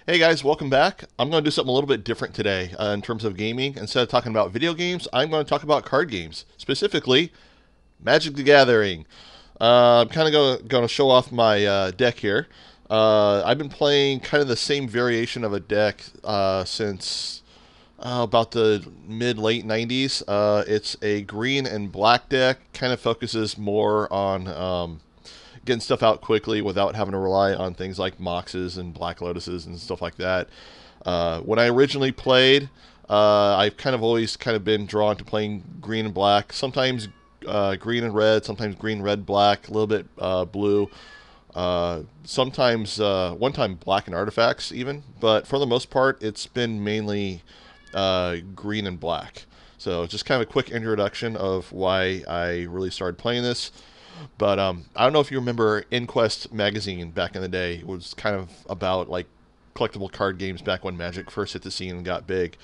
Hey guys, welcome back. I'm going to do something a little bit different today in terms of gaming. Instead of talking about video games, I'm going to talk about card games, specifically Magic the Gathering. I'm kind of going to show off my deck here. I've been playing kind of the same variation of a deck since about the mid late 90s. It's a green and black deck, kind of focuses more on getting stuff out quickly without having to rely on things like Moxes and Black Lotuses and stuff like that. When I originally played, I've kind of always kind of been drawn to playing green and black. Sometimes green and red, sometimes green, red, black, a little bit blue. Sometimes one time black and artifacts even, but for the most part, it's been mainly green and black. So just kind of a quick introduction of why I really started playing this. But I don't know if you remember InQuest magazine back in the day. It was kind of about like collectible card games back when Magic first hit the scene and got big.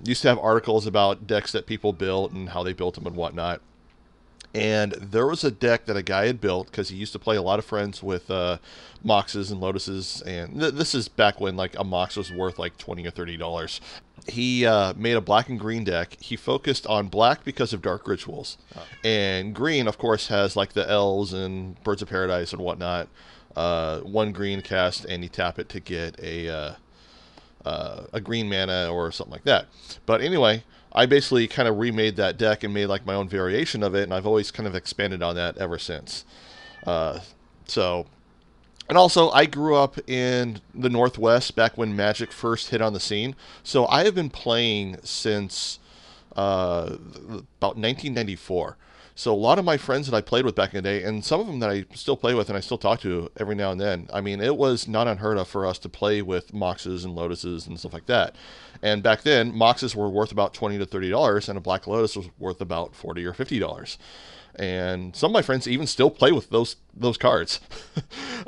Used to have articles about decks that people built and how they built them and whatnot. And there was a deck that a guy had built because he used to play a lot of friends with Moxes and Lotuses. And this is back when like a Mox was worth like $20 or $30. He made a black and green deck. He focused on black because of Dark Rituals. And green, of course, has like the elves and Birds of Paradise and whatnot. One green cast, and you tap it to get a green mana or something like that. But anyway, I basically kind of remade that deck and made like my own variation of it, and I've always kind of expanded on that ever since. So, and also, I grew up in the Northwest back when Magic first hit on the scene. So I have been playing since about 1994. So a lot of my friends that I played with back in the day, and some of them that I still play with and I still talk to every now and then, I mean, it was not unheard of for us to play with Moxes and Lotuses and stuff like that. And back then, Moxes were worth about $20 to $30, and a Black Lotus was worth about $40 or $50. And some of my friends even still play with those cards.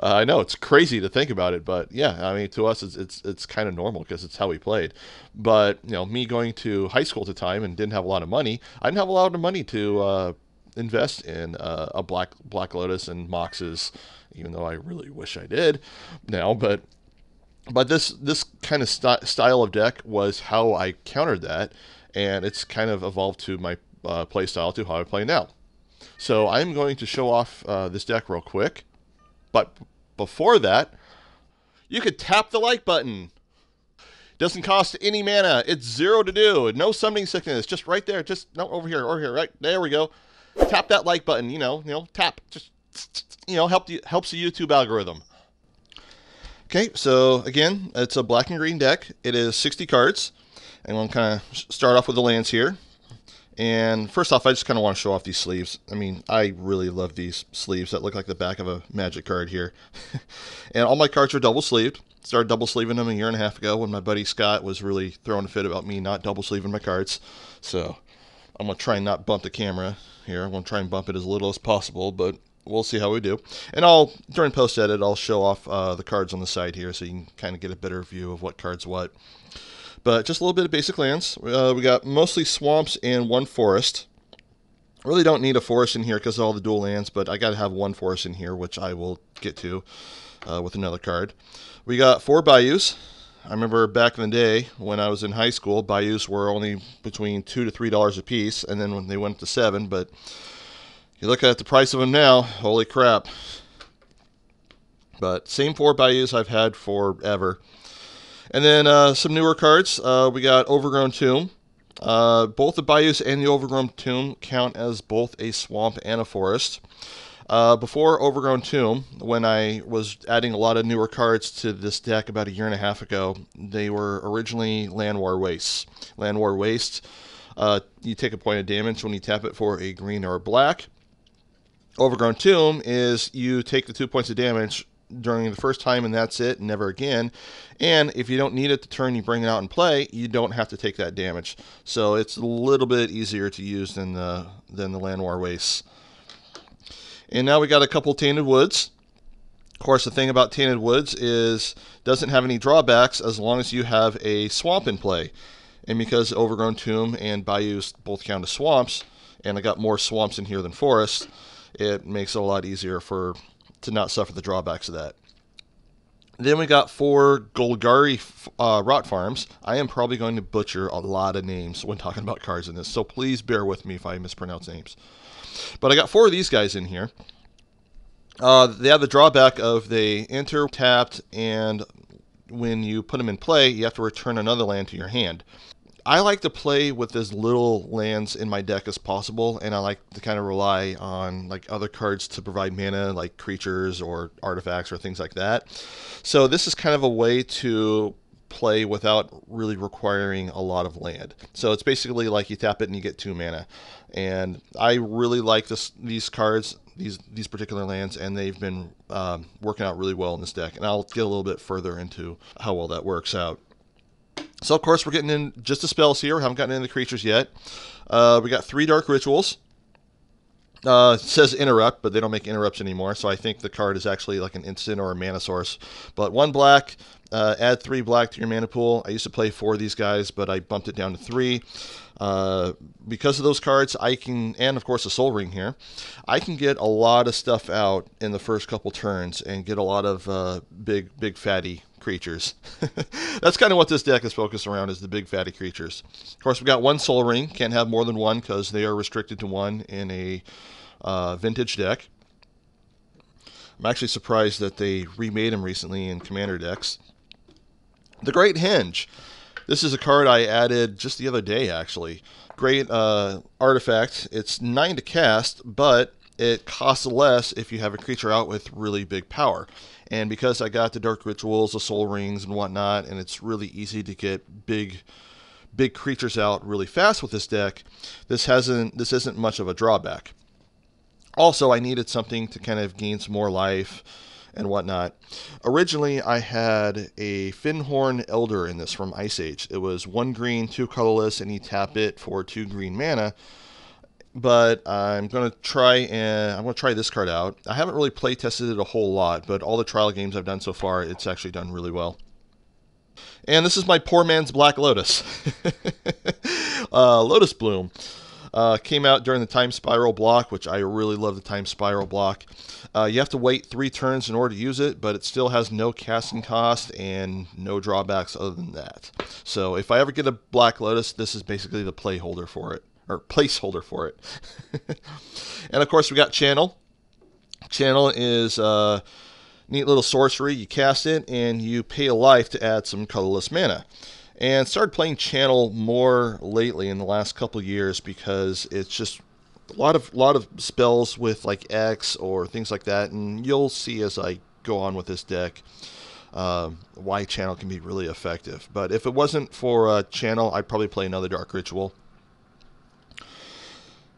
I know it's crazy to think about it, but yeah, I mean, to us it's kind of normal because it's how we played. But you know, me going to high school at the time and didn't have a lot of money, I didn't have a lot of money to invest in a Black Lotus and Moxes, even though I really wish I did now. But this kind of style of deck was how I countered that, and it's kind of evolved to my play style to how I play now. So I'm going to show off this deck real quick. But before that, you could tap the like button. Doesn't cost any mana. It's zero to do. No summoning sickness. Just right there. Just no over here. Right there we go. Tap that like button. Tap. Just helps the YouTube algorithm. Okay, so again, it's a black and green deck. It is 60 cards. And we'll kind of start off with the lands here. And first off, I just kind of want to show off these sleeves. I mean, I really love these sleeves that look like the back of a Magic card here. And all my cards are double sleeved. Started double sleeving them a year and a half ago when my buddy Scott was really throwing a fit about me not double sleeving my cards. So I'm going to try and not bump the camera here. I'm going to try and bump it as little as possible, but we'll see how we do. And during post-edit, I'll show off the cards on the side here so you can kind of get a better view of what card's what. But just a little bit of basic lands. We got mostly swamps and one forest. Really don't need a forest in here because of all the dual lands, but I got to have one forest in here, which I will get to with another card. We got 4 bayous. I remember back in the day when I was in high school, bayous were only between $2 to $3 a piece, and then when they went to 7. But you look at the price of them now, holy crap. But same 4 bayous I've had forever. And then some newer cards. We got Overgrown Tomb. Both the Bayous and the Overgrown Tomb count as both a swamp and a forest. Before Overgrown Tomb, when I was adding a lot of newer cards to this deck about a year and a half ago, they were originally Land War Wastes. Land War Waste, you take a point of damage when you tap it for a green or a black. Overgrown Tomb is you take the 2 points of damage during the first time and that's it, never again. And if you don't need it to turn you bring it out and play, you don't have to take that damage. So it's a little bit easier to use than the Land War Wastes. And now we got a couple Tainted Woods. Of course, the thing about Tainted Woods is doesn't have any drawbacks as long as you have a swamp in play. And because Overgrown Tomb and Bayous both count as swamps, and I got more swamps in here than forests, it makes it a lot easier to not suffer the drawbacks of that. Then we got 4 Golgari Rot Farms. I am probably going to butcher a lot of names when talking about cards in this, so please bear with me if I mispronounce names. But I got 4 of these guys in here. They have the drawback of they enter tapped, and when you put them in play, you have to return another land to your hand. I like to play with as little lands in my deck as possible, and I like to kind of rely on like other cards to provide mana, like creatures or artifacts or things like that. So this is kind of a way to play without really requiring a lot of land. So it's basically like you tap it and you get 2 mana. And I really like these cards, these particular lands, and they've been working out really well in this deck. And I'll get a little bit further into how well that works out. So, of course, we're getting in just the spells here. We haven't gotten into the creatures yet. We got 3 Dark Rituals. It says interrupt, but they don't make interrupts anymore, so I think the card is actually like an instant or a mana source. But 1 black, add 3 black to your mana pool. I used to play 4 of these guys, but I bumped it down to 3. Because of those cards, I can, and of course the Soul Ring here, I can get a lot of stuff out in the first couple turns and get a lot of big fatty creatures. That's kind of what this deck is focused around, is the big fatty creatures. Of course, we got 1 Soul Ring. Can't have more than 1 because they are restricted to 1 in a vintage deck. I'm actually surprised that they remade them recently in Commander decks. The Great Henge. This is a card I added just the other day, actually. Great artifact. It's 9 to cast, but it costs less if you have a creature out with really big power. And because I got the Dark Rituals, the Soul Rings, and whatnot, and it's really easy to get big creatures out really fast with this deck, this isn't much of a drawback. Also, I needed something to kind of gain some more life and whatnot. Originally, I had a Fyndhorn Elder in this from Ice Age. It was 1 green, 2 colorless, and you tap it for 2 green mana. But I'm going to try this card out. I haven't really play tested it a whole lot, but all the trial games I've done so far, it's actually done really well. And this is my poor man's Black Lotus. Lotus Bloom. Came out during the Time Spiral block, which I really love the Time Spiral block. You have to wait 3 turns in order to use it, but it still has no casting cost and no drawbacks other than that. So if I ever get a Black Lotus, this is basically the placeholder for it. And of course we got Channel. Channel is a neat little sorcery. You cast it and you pay a life to add some colorless mana. And started playing Channel more lately in the last couple years because it's just a lot of spells with like X or things like that, and you'll see as I go on with this deck why Channel can be really effective. But if it wasn't for Channel, I'd probably play another Dark Ritual.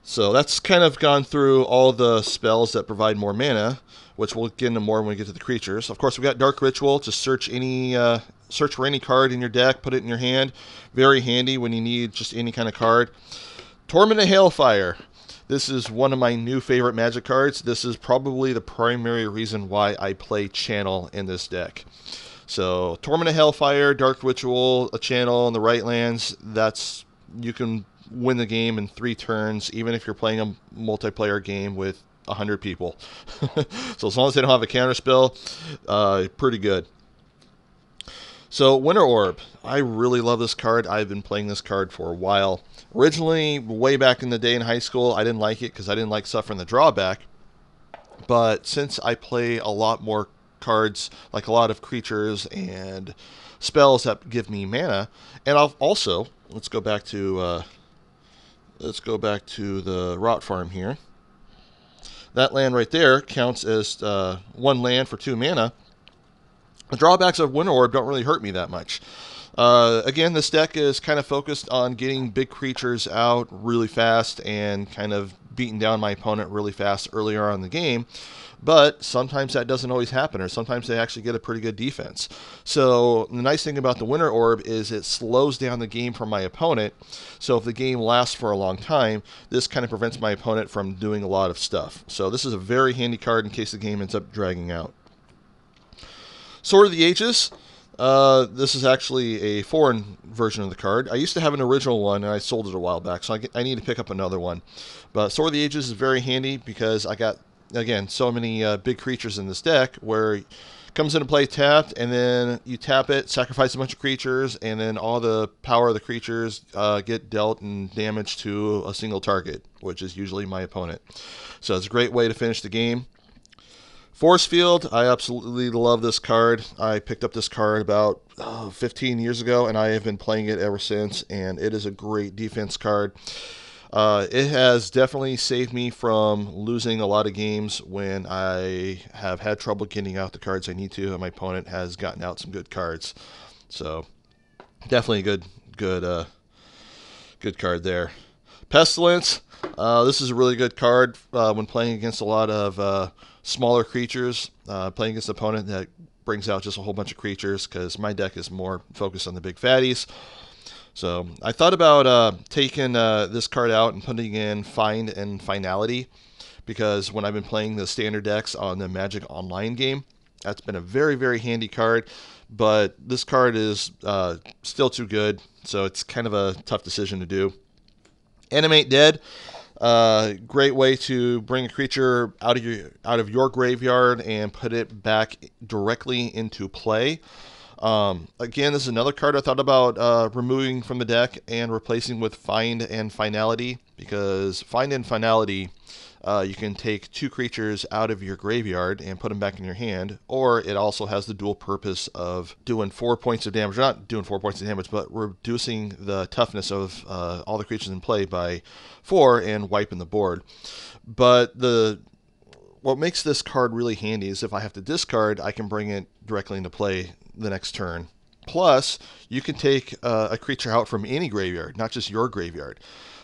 So that's kind of gone through all the spells that provide more mana, which we'll get into more when we get to the creatures. Of course, we got Dark Ritual to search for any card in your deck, put it in your hand. Very handy when you need just any kind of card. Torment of Hailfire. This is one of my new favorite Magic cards. This is probably the primary reason why I play Channel in this deck. So Torment of Hailfire, Dark Ritual, a Channel, and the right lands. You can win the game in 3 turns, even if you're playing a multiplayer game with 100 people. So as long as they don't have a counterspell, pretty good. So Winter Orb. I really love this card. I've been playing this card for a while. Originally, way back in the day in high school, I didn't like it because I didn't like suffering the drawback. But since I play a lot more cards, like a lot of creatures and spells that give me mana, and I've also, let's go back to the Rot Farm here. That land right there counts as 1 land for 2 mana. The drawbacks of Winter Orb don't really hurt me that much. Again, this deck is kind of focused on getting big creatures out really fast and kind of beating down my opponent really fast earlier on in the game. But sometimes that doesn't always happen, or sometimes they actually get a pretty good defense. So the nice thing about the Winter Orb is it slows down the game for my opponent. So if the game lasts for a long time, this kind of prevents my opponent from doing a lot of stuff. So this is a very handy card in case the game ends up dragging out. Sword of the Ages. This is actually a foreign version of the card. I used to have an original one, and I sold it a while back, so I need to pick up another one. But Sword of the Ages is very handy because I got again, so many big creatures in this deck where it comes into play tapped, and then you tap it, sacrifice a bunch of creatures, and then all the power of the creatures get dealt and damage to a single target, which is usually my opponent. So it's a great way to finish the game. Force Field, I absolutely love this card. I picked up this card about 15 years ago, and I have been playing it ever since, and it is a great defense card. It has definitely saved me from losing a lot of games when I have had trouble getting out the cards I need to, and my opponent has gotten out some good cards. So definitely a good card there. Pestilence. This is a really good card when playing against a lot of smaller creatures. Playing against an opponent that brings out just a whole bunch of creatures, because my deck is more focused on the big fatties. So I thought about taking this card out and putting in Find and Finality, because when I've been playing the standard decks on the Magic Online game, that's been a very, very handy card. But this card is still too good, so it's kind of a tough decision to do. Animate Dead. Great way to bring a creature out of your graveyard and put it back directly into play. Again, this is another card I thought about removing from the deck and replacing with Find and Finality, because Find and Finality, you can take 2 creatures out of your graveyard and put them back in your hand, or it also has the dual purpose of doing 4 points of damage. Not doing 4 points of damage, but reducing the toughness of all the creatures in play by 4 and wiping the board. But what makes this card really handy is if I have to discard, I can bring it directly into play the next turn. Plus, you can take a creature out from any graveyard, not just your graveyard.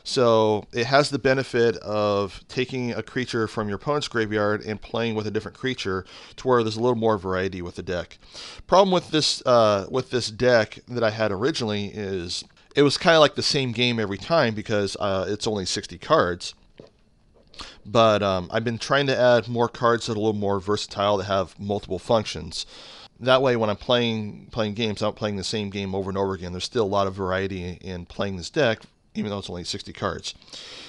So it has the benefit of taking a creature from your opponent's graveyard and playing with a different creature, to where there's a little more variety with the deck. Problem with this deck that I had originally is it was kind of like the same game every time, because it's only 60 cards. But I've been trying to add more cards that are a little more versatile, that have multiple functions. That way, when I'm playing games, I'm not playing the same game over and over again. There's still a lot of variety in playing this deck, even though it's only 60 cards.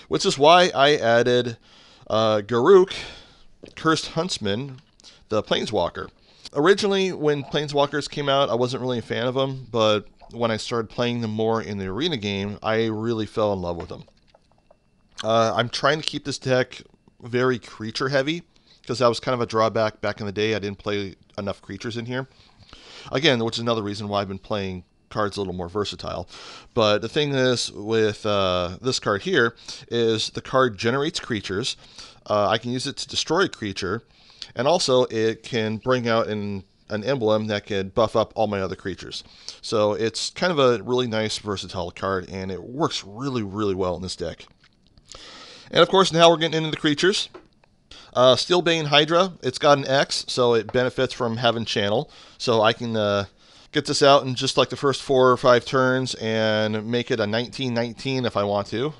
Which is why I added Garruk, Cursed Huntsman, the Planeswalker. Originally, when Planeswalkers came out, I wasn't really a fan of them, but when I started playing them more in the arena game, I really fell in love with them. I'm trying to keep this deck very creature heavy, because that was kind of a drawback back in the day. I didn't play enough creatures in here. Again, which is another reason why I've been playing cards a little more versatile. But the thing is with this card here is the card generates creatures. I can use it to destroy a creature, and also it can bring out an emblem that can buff up all my other creatures. So it's kind of a really nice versatile card, and it works really, really well in this deck. And of course, now we're getting into the creatures. Steelbane Hydra, it's got an X, so it benefits from having channel. So I can get this out in just like the first 4 or 5 turns and make it a 19/19 if I want to.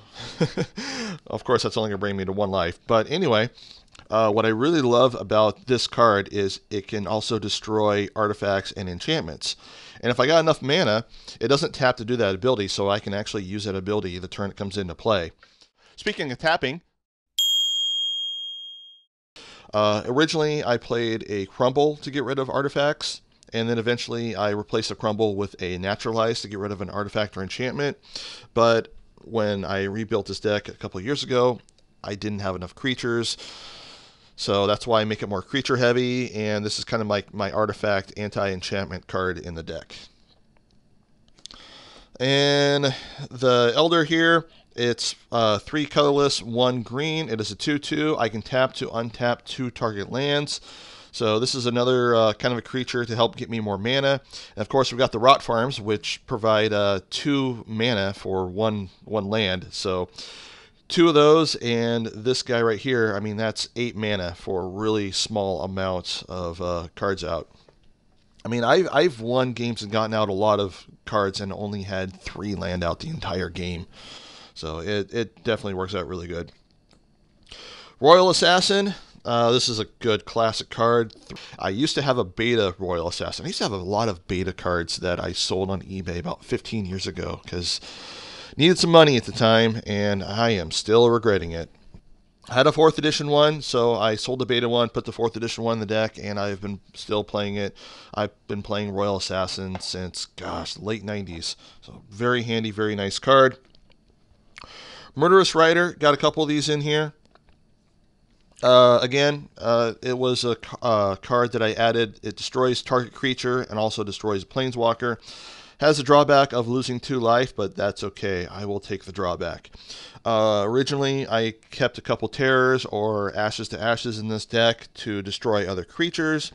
Of course, that's only going to bring me to 1 life. But anyway, what I really love about this card is it can also destroy artifacts and enchantments. And if I got enough mana, it doesn't tap to do that ability, so I can actually use that ability the turn it comes into play. Speaking of tapping, originally I played a Crumble to get rid of artifacts, and then eventually I replaced the Crumble with a Naturalize to get rid of an artifact or enchantment. But when I rebuilt this deck a couple of years ago, I didn't have enough creatures, so that's why I make it more creature heavy, and this is kind of like my artifact anti-enchantment card in the deck. And the Elder here, it's 3 colorless, 1 green. It is a 2/2. I can tap to untap 2 target lands. So this is another kind of a creature to help get me more mana. And of course, we've got the Rot Farms, which provide 2 mana for one land. So 2 of those, and this guy right here, I mean, that's 8 mana for a really small amount of cards out. I mean, I've won games and gotten out a lot of cards and only had 3 land out the entire game. So it definitely works out really good. Royal Assassin. This is a good classic card. I used to have a beta Royal Assassin. I used to have a lot of beta cards that I sold on eBay about 15 years ago because needed some money at the time, and I am still regretting it. I had a 4th edition one, so I sold the beta one, put the 4th edition one in the deck, and I've been still playing it. I've been playing Royal Assassin since, gosh, late 90s. So very handy, very nice card. Murderous Rider, got a couple of these in here. Again, it was a card that I added. It destroys target creature and also destroys Planeswalker. Has a drawback of losing 2 life, but that's okay. I will take the drawback. Originally, I kept a couple Terrors or Ashes to Ashes in this deck to destroy other creatures.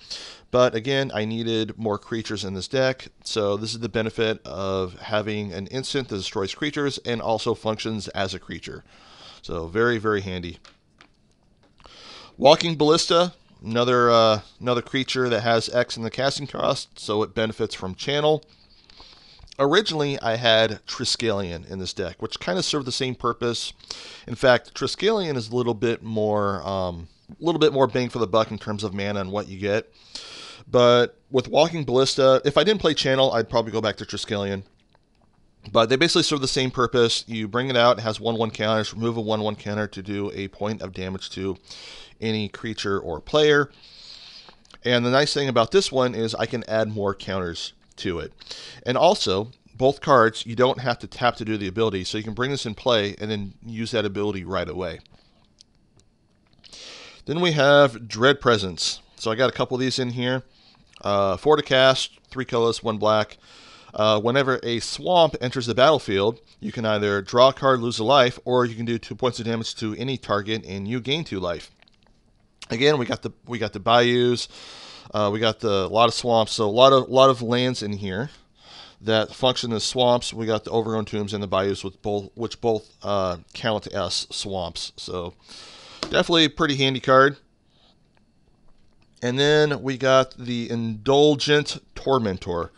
But again, I needed more creatures in this deck. So this is the benefit of having an instant that destroys creatures and also functions as a creature. So very, very handy. Walking Ballista, another creature that has X in the casting cost, so it benefits from channel. Originally, I had Triskelion in this deck, which kind of served the same purpose. In fact, Triskelion is a little bit more bang for the buck in terms of mana and what you get. But with Walking Ballista, if I didn't play channel, I'd probably go back to Triskelion. But they basically serve the same purpose. You bring it out, it has 1/1 counters, remove a 1/1 counter to do a point of damage to any creature or player. And the nice thing about this one is I can add more counters to it. And also, both cards, you don't have to tap to do the ability, so you can bring this in play and then use that ability right away. Then we have Dread Presence. So I got a couple of these in here. 4 to cast, 3 colorless, 1 black. Whenever a swamp enters the battlefield, you can either draw a card, lose a life, or you can do 2 points of damage to any target and you gain 2 life. Again, we got the bayous, we got a lot of swamps, so a lot of lands in here that function as swamps. We got the Overgrown Tombs and the bayous, which both count as swamps. So definitely a pretty handy card. And then we got the Indulgent Tormentor.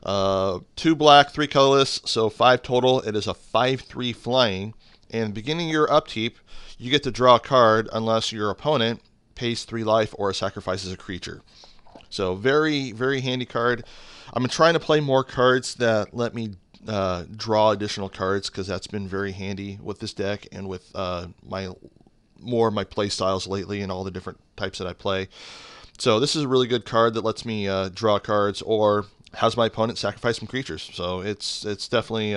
2 black, 3 colorless, so 5 total. It is a 5/3 flying. And beginning your upkeep, you get to draw a card unless your opponent pays 3 life or sacrifices a creature. So very, very handy card. I'm trying to play more cards that let me draw additional cards, because that's been very handy with this deck and with my play styles lately and all the different types that I play. So this is a really good card that lets me draw cards or has my opponent sacrifice some creatures. So it's definitely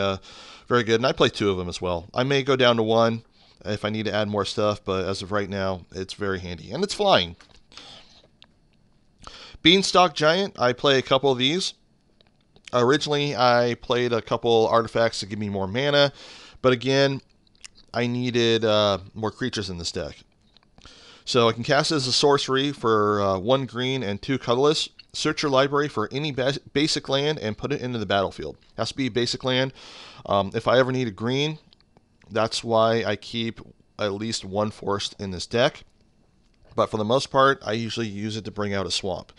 very good. And I play 2 of them as well. I may go down to 1 if I need to add more stuff, but as of right now, it's very handy. And it's flying. Beanstalk Giant, I play a couple of these. Originally, I played a couple artifacts to give me more mana, but again, I needed more creatures in this deck. So I can cast it as a sorcery for 1 green and 2 colorless. Search your library for any basic land and put it into the battlefield. It has to be basic land. If I ever need a green, that's why I keep at least 1 forest in this deck. But for the most part, I usually use it to bring out a swamp.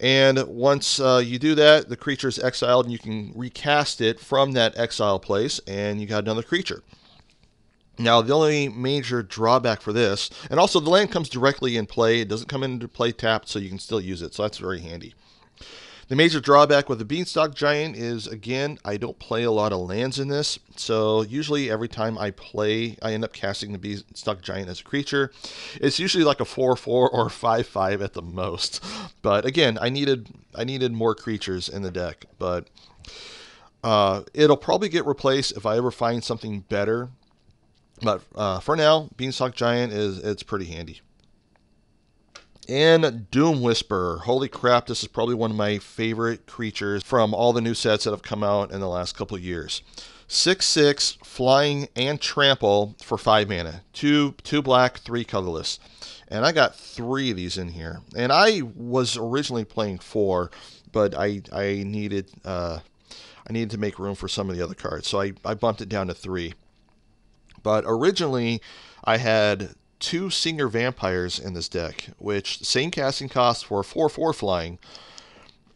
And once you do that, the creature is exiled, and you can recast it from that exile place, and you got another creature. Now, the only major drawback for this, and also the land comes directly in play. It doesn't come into play tapped, so you can still use it. So that's very handy. The major drawback with the Beanstalk Giant is, again, I don't play a lot of lands in this. So usually every time I play, I end up casting the Beanstalk Giant as a creature. It's usually like a 4/4 or 5/5 at the most. But again, I needed more creatures in the deck. But it'll probably get replaced if I ever find something better. But for now, Beanstalk Giant it's pretty handy. And Doom Whisperer. Holy crap, this is probably one of my favorite creatures from all the new sets that have come out in the last couple of years. 6/6, flying and trample for 5 mana. 2 black, 3 colorless. And I got 3 of these in here. And I was originally playing 4, but I needed to make room for some of the other cards. So I bumped it down to 3. But originally, I had 2 Singer Vampires in this deck, which same casting cost for 4/4 flying.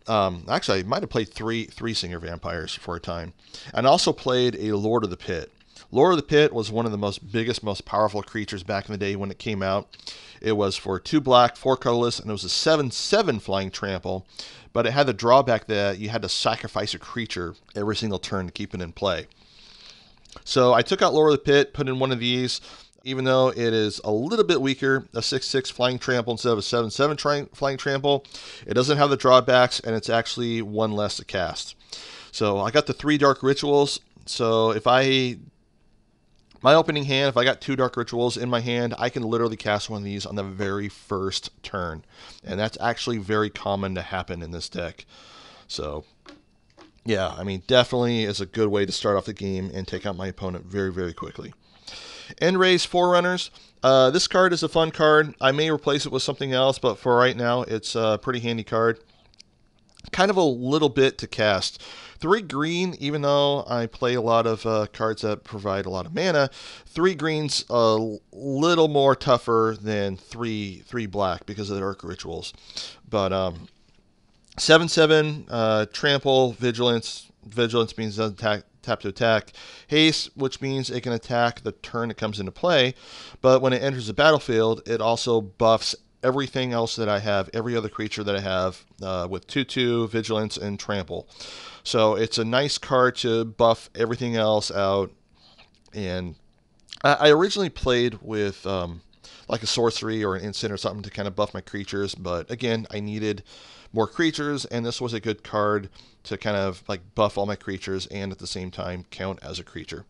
Actually, I might have played three Singer Vampires for a time, and also played a Lord of the Pit. Lord of the Pit was one of the biggest, most powerful creatures back in the day when it came out. It was for 2 black, 4 colorless, and it was a 7/7 flying trample, but it had the drawback that you had to sacrifice a creature every single turn to keep it in play. So I took out Lord of the Pit, put in one of these. even though it is a little bit weaker, a 6/6 flying trample instead of a 7/7 flying trample. It doesn't have the drawbacks, and it's actually one less to cast. So I got the 3 Dark Rituals. So if my opening hand, if I got 2 Dark Rituals in my hand, I can literally cast one of these on the very first turn. And that's actually very common to happen in this deck. So yeah, I mean, definitely is a good way to start off the game and take out my opponent very, very quickly. End-Raze Forerunners. This card is a fun card. I may replace it with something else, but for right now, it's a pretty handy card. Kind of a little bit to cast. 3 green, even though I play a lot of cards that provide a lot of mana, 3 green's a little more tougher than 3 black because of the Dark Rituals. But 7/7 trample, vigilance. Vigilance means it doesn't tap to attack. Haste, which means it can attack the turn it comes into play, but when it enters the battlefield, it also buffs everything else that I have, every other creature that I have with 2/2, vigilance, and trample. So it's a nice card to buff everything else out. And I originally played with like a sorcery or an instant or something to kind of buff my creatures, but again, I needed more creatures, and this was a good card to kind of like buff all my creatures and at the same time count as a creature.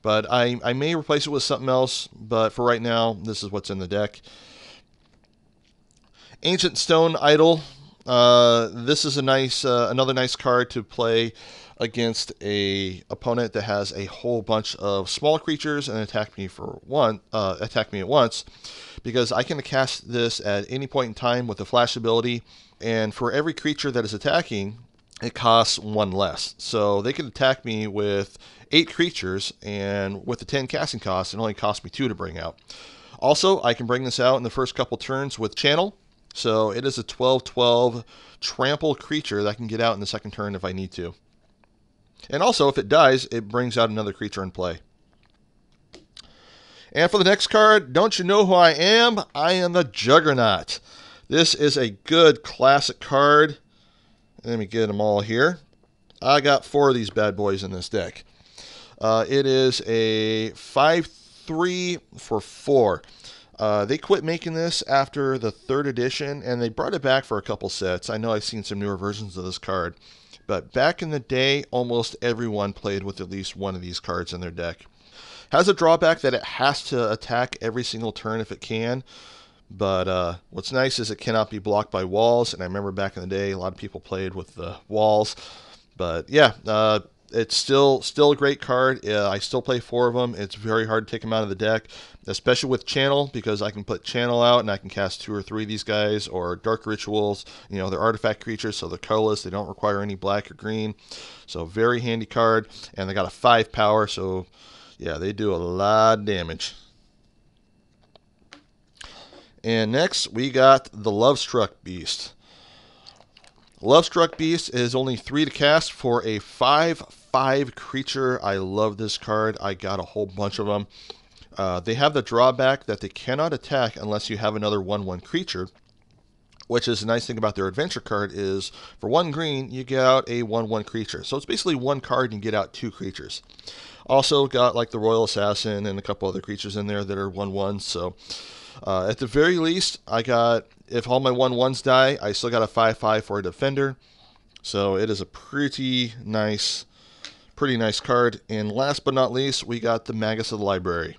But I may replace it with something else, but for right now, this is what's in the deck. Ancient Stone Idol. This is a nice, another nice card to play against a opponent that has a whole bunch of small creatures and attack me at once, because I can cast this at any point in time with a flash ability, and for every creature that is attacking, it costs 1 less. So they can attack me with 8 creatures, and with the 10 casting costs, it only costs me 2 to bring out. Also, I can bring this out in the first couple turns with Channel. So it is a 12/12 trample creature that I can get out in the second turn if I need to. And also, if it dies, it brings out another creature in play. And for the next card, don't you know who I am? I am the Juggernaut. This is a good classic card. Let me get them all here. I got 4 of these bad boys in this deck. It is a 5/3 for 4. They quit making this after the 3rd edition, and they brought it back for a couple sets. I know I've seen some newer versions of this card, but back in the day, almost everyone played with at least one of these cards in their deck. Has a drawback that it has to attack every single turn if it can, but what's nice is it cannot be blocked by walls, and I remember back in the day, a lot of people played with the walls. But yeah, it's still a great card. I still play 4 of them. It's very hard to take them out of the deck, especially with Channel, because I can put Channel out and I can cast 2 or 3 of these guys, or Dark Rituals. You know, they're artifact creatures, so they're colorless. They don't require any black or green. So very handy card, and they got a 5 power, so yeah, they do a lot of damage. And next, we got the Lovestruck Beast. Lovestruck Beast is only 3 to cast for a 5/5 creature. I love this card. I got a whole bunch of them. They have the drawback that they cannot attack unless you have another 1/1 creature, which is a nice thing about their adventure card is for 1 green, you get out a 1/1 creature. So it's basically 1 card and you get out 2 creatures. Also got like the Royal Assassin and a couple other creatures in there that are 1/1. So at the very least, I got, if all my 1/1s die, I still got a 5/5 for a defender. So it is a pretty nice card. And last but not least, we got the Magus of the Library.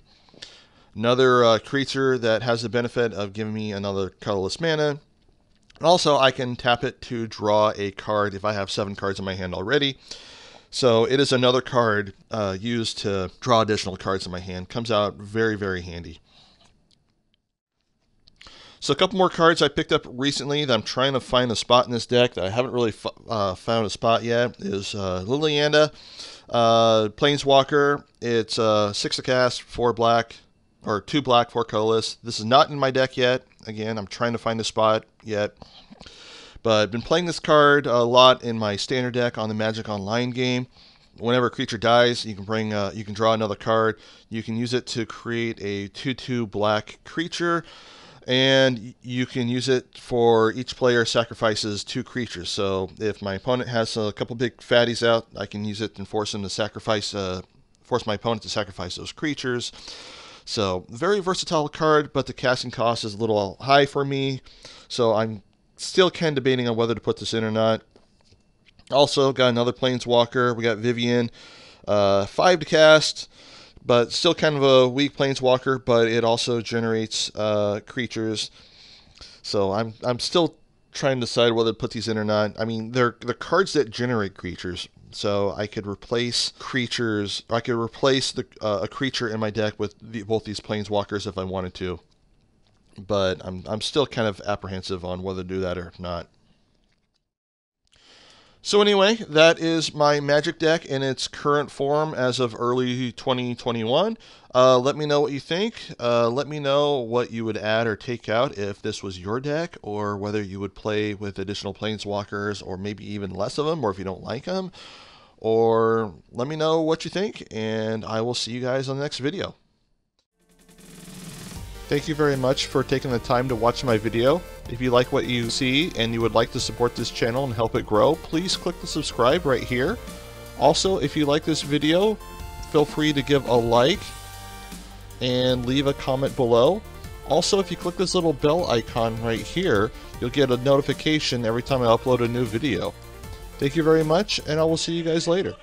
Another creature that has the benefit of giving me another colorless mana. And also, I can tap it to draw a card if I have 7 cards in my hand already. So it is another card used to draw additional cards in my hand. Comes out very, very handy. So a couple more cards I picked up recently that I'm trying to find a spot in this deck that I haven't really found a spot yet is Liliana, Planeswalker. It's 6 to cast, 4 black, or 2 black, 4 colorless. This is not in my deck yet. Again, I'm trying to find a spot yet. But I've been playing this card a lot in my standard deck on the Magic Online game. Whenever a creature dies, you can draw another card. You can use it to create a 2/2 black creature, and you can use it for each player sacrifices 2 creatures. So if my opponent has a couple big fatties out, I can use it and force him to sacrifice, force my opponent to sacrifice those creatures. So very versatile card, but the casting cost is a little high for me. So I'm still kind of debating on whether to put this in or not. Also got another Planeswalker. We got Vivian, 5 to cast, but still kind of a weak Planeswalker, but it also generates creatures. So I'm still trying to decide whether to put these in or not. I mean, they're cards that generate creatures. So I could replace creatures, or I could replace a creature in my deck with both these Planeswalkers if I wanted to. But I'm still kind of apprehensive on whether to do that or not. So anyway, that is my Magic deck in its current form as of early 2021. Let me know what you think. Let me know what you would add or take out if this was your deck, or whether you would play with additional Planeswalkers, or maybe even less of them, or if you don't like them. Or let me know what you think, and I will see you guys on the next video. Thank you very much for taking the time to watch my video. If you like what you see and you would like to support this channel and help it grow, please click the subscribe right here. Also, if you like this video, feel free to give a like and leave a comment below. Also, if you click this little bell icon right here, you'll get a notification every time I upload a new video. Thank you very much, and I will see you guys later.